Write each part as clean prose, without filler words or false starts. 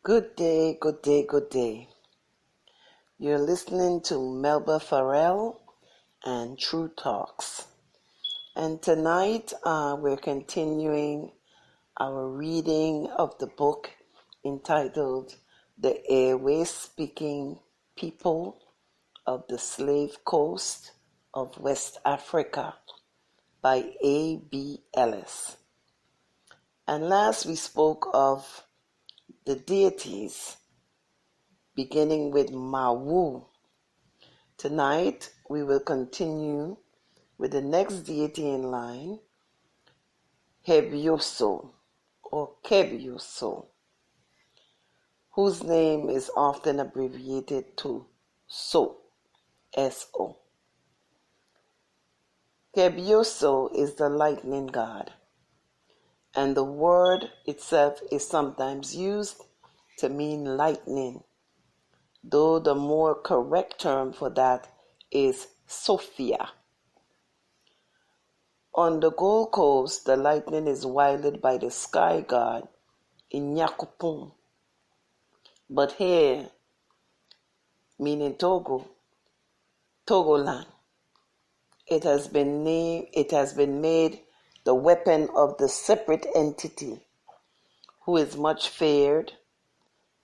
Good day, good day, good day. You're listening to Melba Farrell and True Talks. And tonight we're continuing our reading of the book entitled The EWE People of the Slave Coast of West Africa by A.B. Ellis. And last we spoke of the deities, beginning with Mawu. Tonight we will continue with the next deity in line, Khebioso or Khebioso, whose name is often abbreviated to So, S-O. Khebioso is the lightning god, and the word itself is sometimes used to mean lightning, though the more correct term for that is Sophia. On the Gold Coast, the lightning is wielded by the sky god in Nyakupon. But here, meaning Togo, Togoland, it has been made the weapon of the separate entity, who is much feared,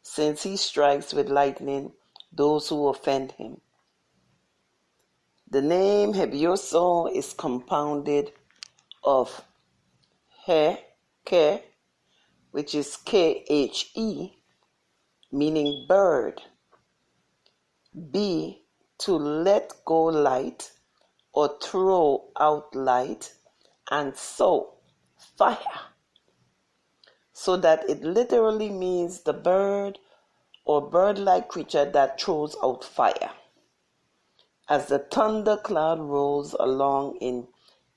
since he strikes with lightning those who offend him. The name Khebioso is compounded of Ke, which is K-H-E, meaning bird, B, to let go light or throw out light, and so, fire, so that it literally means the bird or bird-like creature that throws out fire. As the thunder cloud rolls along in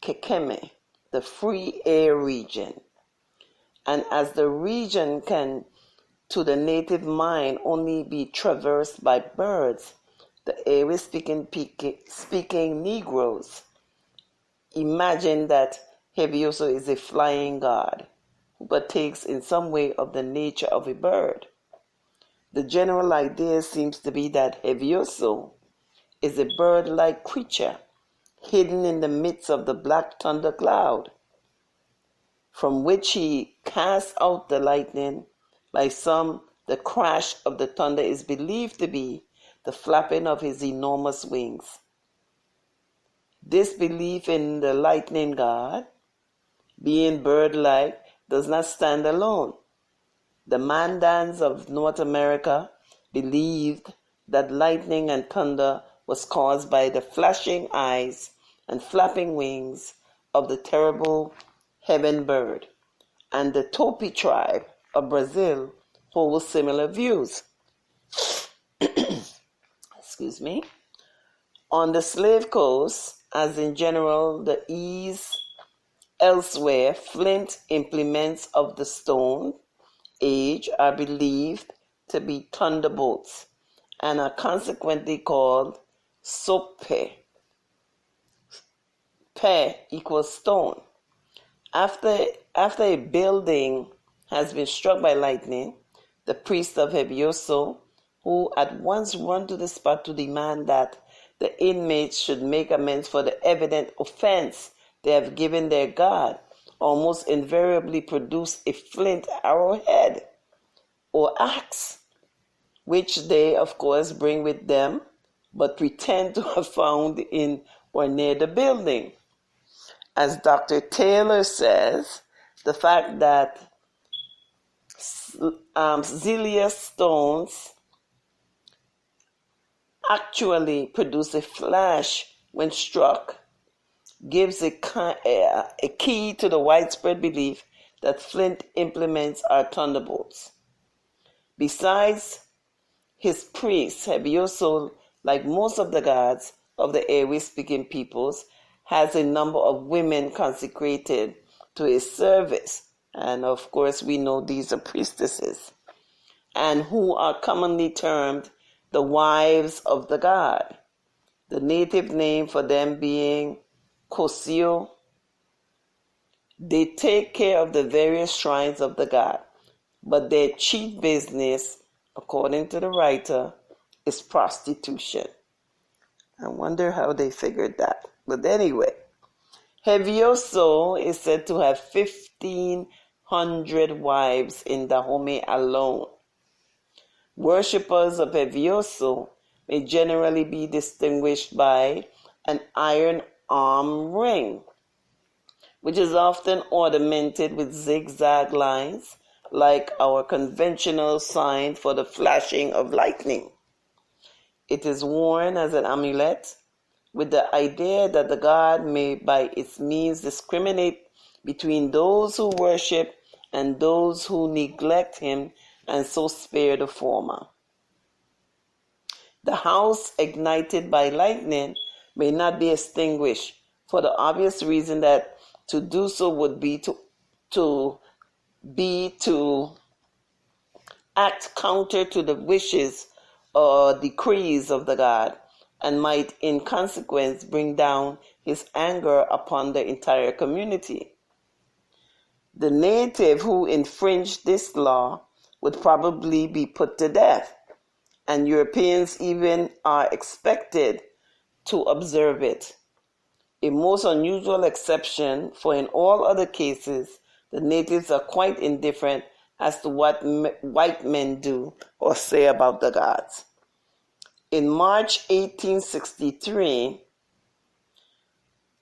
Kekeme, the free air region, and as the region can, to the native mind, only be traversed by birds, the Ewe-speaking Negroes imagine that Khebioso is a flying god who partakes in some way of the nature of a bird. The general idea seems to be that Khebioso is a bird-like creature hidden in the midst of the black thunder cloud, from which he casts out the lightning. By some, the crash of the thunder is believed to be the flapping of his enormous wings. This belief in the lightning god being bird-like does not stand alone. The Mandans of North America believed that lightning and thunder was caused by the flashing eyes and flapping wings of the terrible heaven bird, and the Topi tribe of Brazil hold similar views. Excuse me. On the slave coast, as in general the East, elsewhere, flint implements of the Stone Age are believed to be thunderbolts and are consequently called sope. Pe equals stone. After a building has been struck by lightning, the priest of Khebioso, who at once run to the spot to demand that the inmates should make amends for the evident offense they have given their god, almost invariably produce a flint arrowhead or axe, which they, of course, bring with them, but pretend to have found in or near the building. As Dr. Taylor says, the fact that Zelia stones actually produce a flash when struck gives a key to the widespread belief that flint implements are thunderbolts. Besides his priests, Khebioso, like most of the gods of the Ewe-speaking peoples, has a number of women consecrated to his service, and of course we know these are priestesses, and who are commonly termed the wives of the god, the native name for them being Kosio. They take care of the various shrines of the god, but their chief business, according to the writer, is prostitution. I wonder how they figured that. But anyway, Khevioso is said to have 1,500 wives in Dahomey alone. Worshippers of Khevioso may generally be distinguished by an iron arm ring, which is often ornamented with zigzag lines like our conventional sign for the flashing of lightning. It is worn as an amulet with the idea that the god may by its means discriminate between those who worship and those who neglect him and so spare the former. The house ignited by lightning may not be extinguished for the obvious reason that to do so would be to act counter to the wishes or decrees of the god, and might in consequence bring down his anger upon the entire community. The native who infringed this law would probably be put to death, and Europeans even are expected to observe it. A most unusual exception, for in all other cases, the natives are quite indifferent as to what white men do or say about the gods. In March 1863,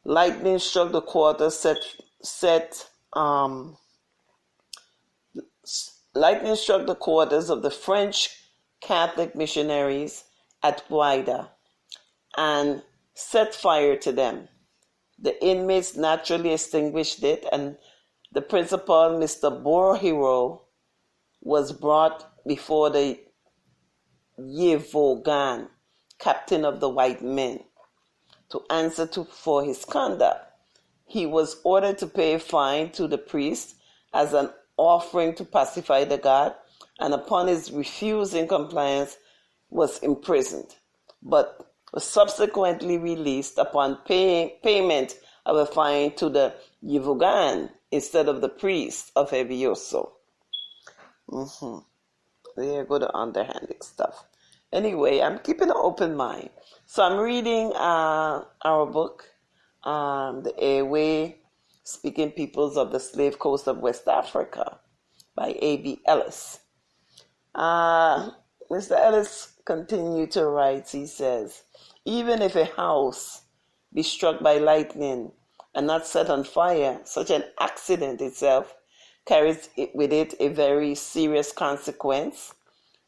lightning struck the quarters of the French Catholic missionaries at Guaida and set fire to them. The inmates naturally extinguished it, and the principal, Mr. Borhiro, was brought before the Yevogan, captain of the white men, to answer for his conduct. He was ordered to pay a fine to the priest as an offering to pacify the god, and upon his refusing compliance was imprisoned, but was subsequently released upon payment of a fine to the Yevogan instead of the priest of Khebioso. There go the underhanded stuff. Anyway, I'm keeping an open mind. So I'm reading our book, The EWE Speaking Peoples of the Slave Coast of West Africa by A.B. Ellis. Mr. Ellis continued to write. He says, even if a house be struck by lightning and not set on fire, such an accident itself carries with it a very serious consequence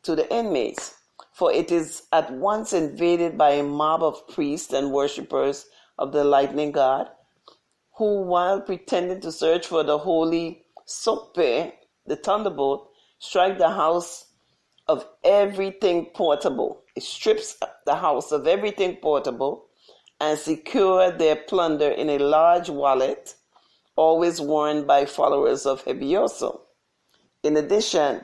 to the inmates, for it is at once invaded by a mob of priests and worshippers of the lightning god, who, while pretending to search for the holy Sope, the thunderbolt, strike the house of everything portable. It strips the house of everything portable and secure their plunder in a large wallet, always worn by followers of Khebioso. In addition,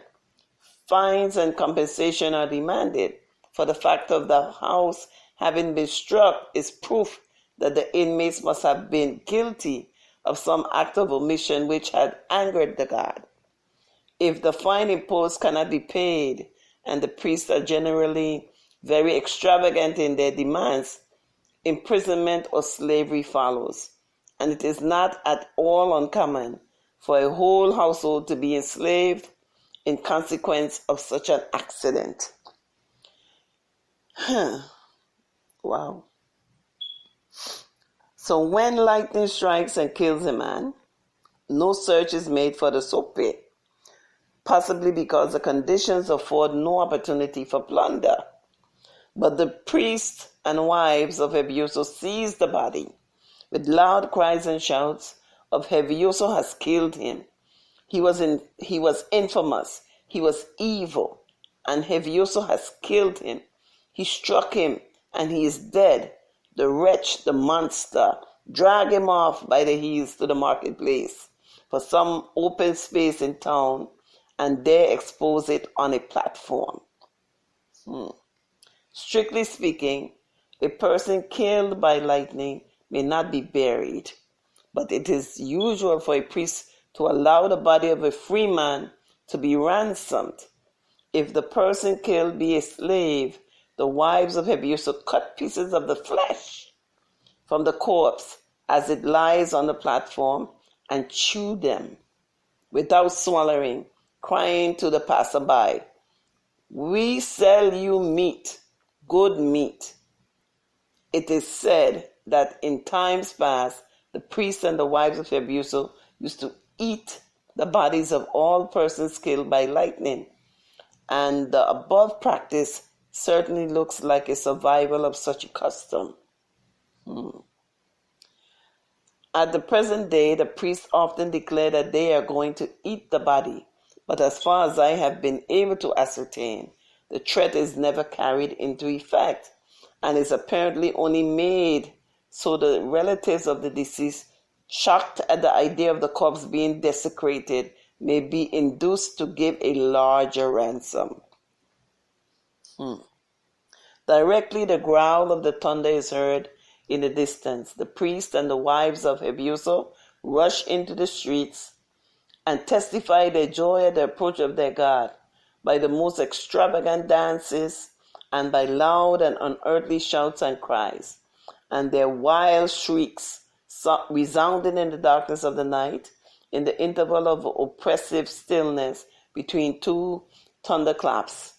fines and compensation are demanded, for the fact of the house having been struck is proof that the inmates must have been guilty of some act of omission which had angered the god. If the fine imposed cannot be paid, and the priests are generally very extravagant in their demands, imprisonment or slavery follows, and it is not at all uncommon for a whole household to be enslaved in consequence of such an accident. Wow. So when lightning strikes and kills a man, no search is made for the sope, possibly because the conditions afford no opportunity for plunder. But the priests and wives of Khebioso seize the body with loud cries and shouts of Khevioso has killed him. He was infamous. He was evil, and Khevioso has killed him. He struck him, and he is dead. The wretch, the monster, drag him off by the heels to the marketplace for some open space in town, and there expose it on a platform. Strictly speaking, a person killed by lightning may not be buried, but it is usual for a priest to allow the body of a free man to be ransomed. If the person killed be a slave, the wives of Khebioso cut pieces of the flesh from the corpse as it lies on the platform and chew them without swallowing, crying to the passerby, "We sell you meat, good meat." It is said that in times past, the priests and the wives of Khebioso used to eat the bodies of all persons killed by lightning, and the above practice certainly looks like a survival of such a custom. At the present day, the priests often declare that they are going to eat the body, but as far as I have been able to ascertain, the threat is never carried into effect and is apparently only made so the relatives of the deceased, shocked at the idea of the corpse being desecrated, may be induced to give a larger ransom. Directly the growl of the thunder is heard in the distance. The priests and the wives of Khebioso rush into the streets and testify their joy at the approach of their God by the most extravagant dances and by loud and unearthly shouts and cries, and their wild shrieks resounding in the darkness of the night, in the interval of oppressive stillness between two thunderclaps,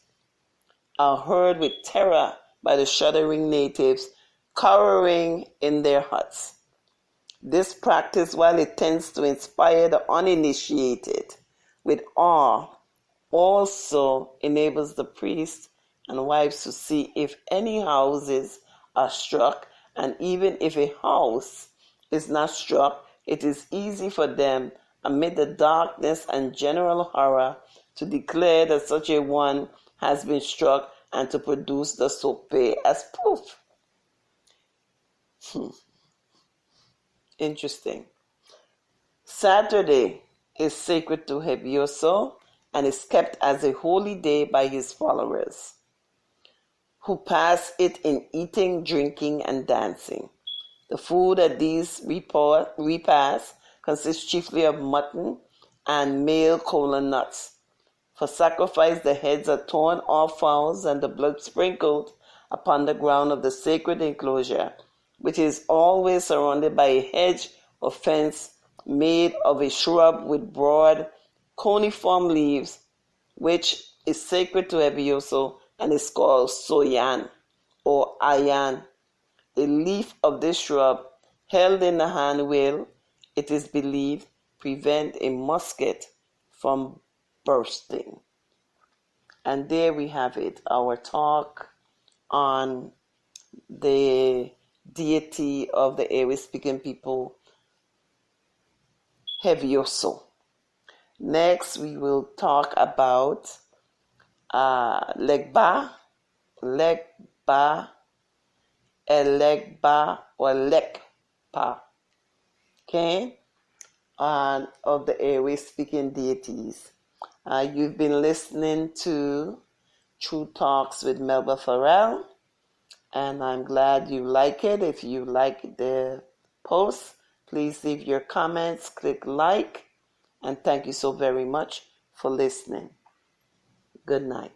are heard with terror by the shuddering natives cowering in their huts. This practice, while it tends to inspire the uninitiated with awe, also enables the priests and wives to see if any houses are struck, and even if a house is not struck, it is easy for them, amid the darkness and general horror, to declare that such a one has been struck and to produce the sope as proof. Interesting. Saturday is sacred to Khebioso and is kept as a holy day by his followers, who pass it in eating, drinking, and dancing. The food at these repasts consists chiefly of mutton and male kola nuts. For sacrifice, the heads are torn off fowls and the blood sprinkled upon the ground of the sacred enclosure, which is always surrounded by a hedge or fence made of a shrub with broad coniform leaves, which is sacred to Khebioso and is called soyan or ayan. The leaf of this shrub, held in the hand, will, it is believed, prevent a musket from bursting. And there we have it, our talk on the deity of the Ewe speaking people, Khevioso. Next, we will talk about Legba, Elegba, or Lekpa, okay, and of the Ewe speaking deities. You've been listening to True Talks with Melba Farrell, and I'm glad you like it. If you like the post, please leave your comments, click like, and thank you so very much for listening. Good night.